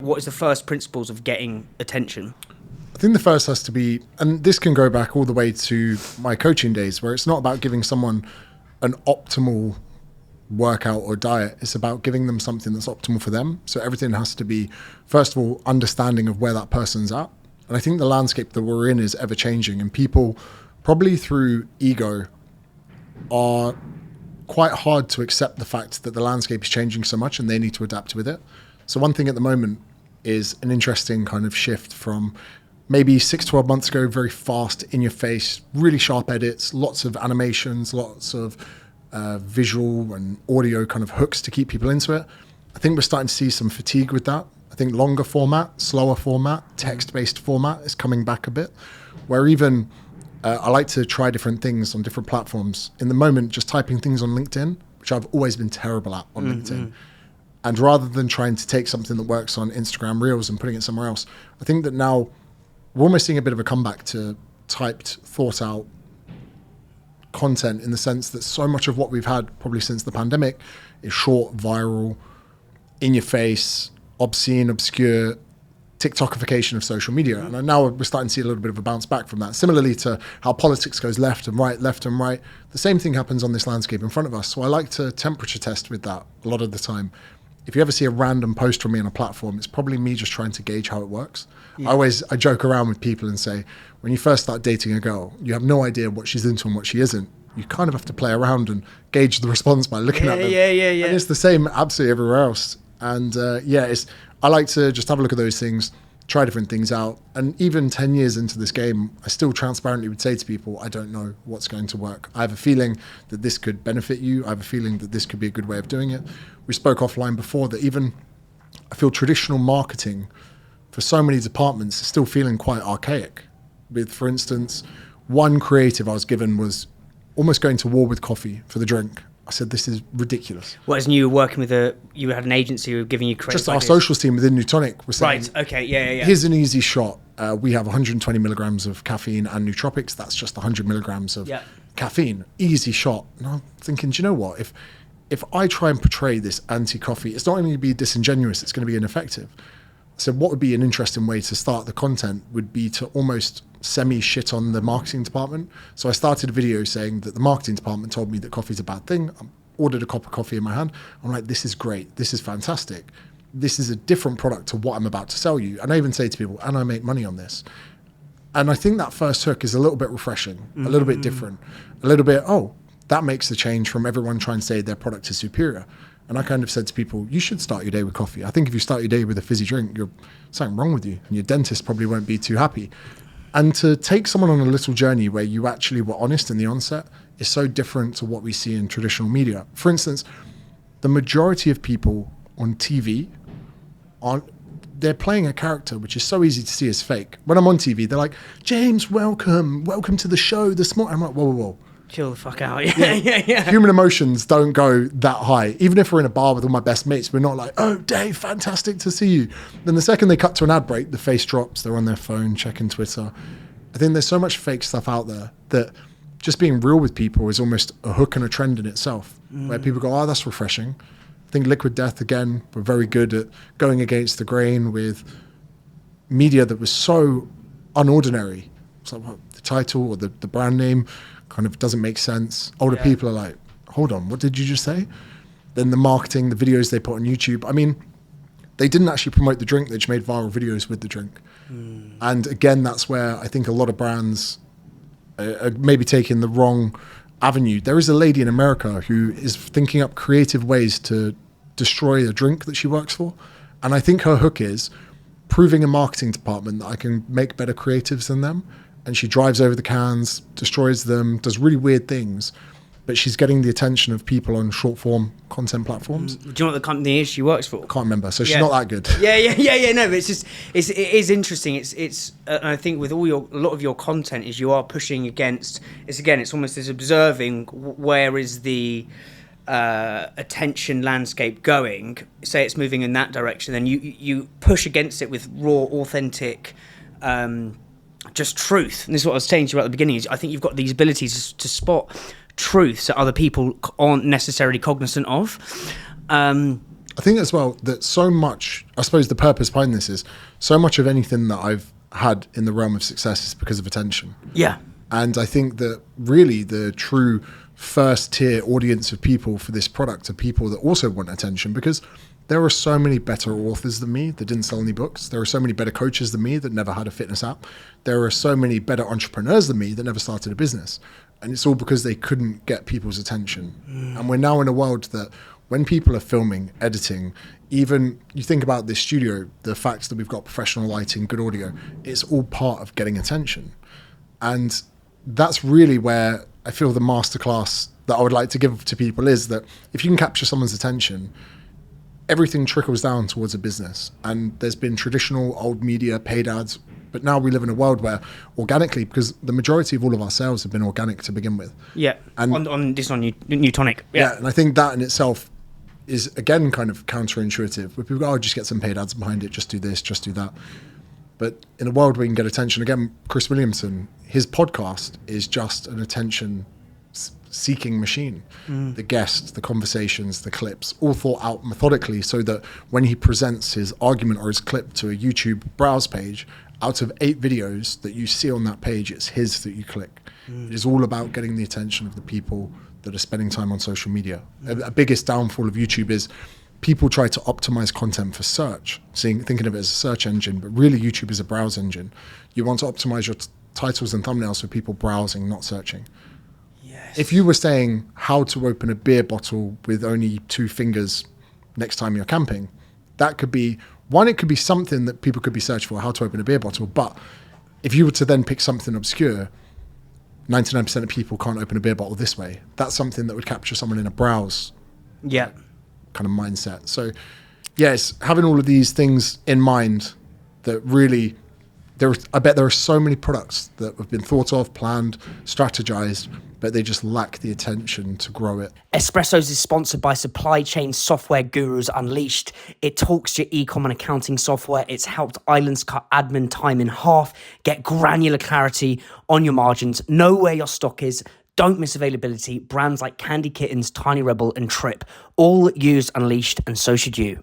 what is the first principles of getting attention? I think the first has to be, and this can go back all the way to my coaching days, where it's not about giving someone an optimal workout or diet. It's about giving them something that's optimal for them. So everything has to be, first of all, understanding of where that person's at. And I think the landscape that we're in is ever changing, and people, probably through ego, are quite hard to accept the fact that the landscape is changing so much and they need to adapt with it. So one thing at the moment is an interesting kind of shift from maybe 6 to 12 months ago, very fast, in your face, really sharp edits, lots of animations, lots of visual and audio kind of hooks to keep people into it. I think we're starting to see some fatigue with that. I think longer format, slower format, text-based format is coming back a bit, where even I like to try different things on different platforms. In the moment, just typing things on LinkedIn, which I've always been terrible at on LinkedIn. And rather than trying to take something that works on Instagram Reels and putting it somewhere else, I think that now we're almost seeing a bit of a comeback to typed, thought out content, in the sense that so much of what we've had probably since the pandemic is short, viral, in your face, obscene, obscure, TikTokification of social media. And now we're starting to see a little bit of a bounce back from that. Similarly to how politics goes left and right, the same thing happens on this landscape in front of us. So I like to temperature test with that a lot of the time. If you ever see a random post from me on a platform, it's probably me just trying to gauge how it works. Yeah. I joke around with people and say, when you first start dating a girl, you have no idea what she's into and what she isn't. You kind of have to play around and gauge the response by looking at them. Yeah. And it's the same absolutely everywhere else. And I like to just have a look at those things, try different things out. And even 10 years into this game, I still transparently would say to people, I don't know what's going to work. I have a feeling that this could benefit you. I have a feeling that this could be a good way of doing it. We spoke offline before that even I feel traditional marketing for so many departments is still feeling quite archaic. With, for instance, one creative I was given was almost going to war with coffee for the drink. I said, this is ridiculous. What, as you were working with you had an agency who were giving you creative Just our ideas? socials team within Newtonic was saying, right, okay, yeah. Here's an easy shot. We have 120 milligrams of caffeine and nootropics. That's just 100 milligrams of caffeine. Easy shot. And I'm thinking, do you know what? If I try and portray this anti-coffee, it's not only going to be disingenuous, it's going to be ineffective. So what would be an interesting way to start the content would be to almost semi-shit on the marketing department. So I started a video saying that the marketing department told me that coffee's a bad thing. I ordered a cup of coffee in my hand. I'm like, this is great. This is fantastic. This is a different product to what I'm about to sell you. And I even say to people, and I make money on this. And I think that first hook is a little bit refreshing, a little bit different, a little bit, that makes the change from everyone trying to say their product is superior. And I kind of said to people, you should start your day with coffee. I think if you start your day with a fizzy drink, you're something wrong with you, and your dentist probably won't be too happy. And to take someone on a little journey where you actually were honest in the onset is so different to what we see in traditional media. For instance, the majority of people on TV they're playing a character which is so easy to see as fake. When I'm on TV, they're like, James, welcome to the show this morning. I'm like, whoa. Chill the fuck out. Yeah. Human emotions don't go that high. Even if we're in a bar with all my best mates, we're not like, oh, Dave, fantastic to see you. Then the second they cut to an ad break, the face drops, they're on their phone, checking Twitter. I think there's so much fake stuff out there that just being real with people is almost a hook and a trend in itself, where people go, oh, that's refreshing. I think Liquid Death, again, were very good at going against the grain with media that was so unordinary. It's like, what, the title or the brand name kind of doesn't make sense. Older people are like, hold on, what did you just say? Then the marketing, the videos they put on YouTube. I mean, they didn't actually promote the drink, they just made viral videos with the drink. And again, that's where I think a lot of brands are maybe taking the wrong avenue. There is a lady in America who is thinking up creative ways to destroy a drink that she works for. And I think her hook is proving a marketing department that I can make better creatives than them. And she drives over the cans, destroys them, does really weird things. But she's getting the attention of people on short form content platforms. Do you know what the company is she works for? Can't remember. So she's not that good. Yeah. No, but it is interesting. It's I think with a lot of your content is you are pushing against. It's almost as observing where is the attention landscape going. Say it's moving in that direction, then you push against it with raw, authentic. Just truth. And this is what I was saying to you at the beginning, is I think you've got these abilities to spot truths that other people aren't necessarily cognizant of. I I think as well that so much, I suppose the purpose behind this is so much of anything that I've had in the realm of success is because of attention. Yeah. And I think that really the true first tier audience of people for this product are people that also want attention, because there are so many better authors than me that didn't sell any books. There are so many better coaches than me that never had a fitness app. There are so many better entrepreneurs than me that never started a business. And it's all because they couldn't get people's attention. And we're now in a world that when people are filming, editing, even you think about this studio, the fact that we've got professional lighting, good audio, it's all part of getting attention. And that's really where I feel the masterclass that I would like to give to people is that if you can capture someone's attention, everything trickles down towards a business. And there's been traditional old media, paid ads, but now we live in a world where organically, because the majority of all of our sales have been organic to begin with. Yeah, and on Newtonic. Yeah, and I think that in itself is, again, kind of counterintuitive, where people go, oh, just get some paid ads behind it, just do this, just do that. But in a world where you can get attention, again, Chris Williamson, his podcast is just an attention-seeking machine. The guests, the conversations, the clips, all thought out methodically so that when he presents his argument or his clip to a YouTube browse page, out of 8 videos that you see on that page, it's his that you click. It is all about getting the attention of the people that are spending time on social media. A biggest downfall of YouTube is people try to optimize content for search, thinking of it as a search engine, but really YouTube is a browse engine. You want to optimize your titles and thumbnails for people browsing, not searching. Yes. If you were saying how to open a beer bottle with only 2 fingers next time you're camping, that could be, one, it could be something that people could be searching for, how to open a beer bottle. But if you were to then pick something obscure, 99% of people can't open a beer bottle this way. That's something that would capture someone in a browse Yeah. kind of mindset. So yes, having all of these things in mind that really, I bet there are so many products that have been thought of, planned, strategized, but they just lack the attention to grow it. Espressos is sponsored by supply chain software gurus Unleashed. It talks to your eComm and accounting software. It's helped islands cut admin time in half, get granular clarity on your margins, know where your stock is, don't miss availability. Brands like Candy Kittens, Tiny Rebel, and Trip all use Unleashed, and so should you.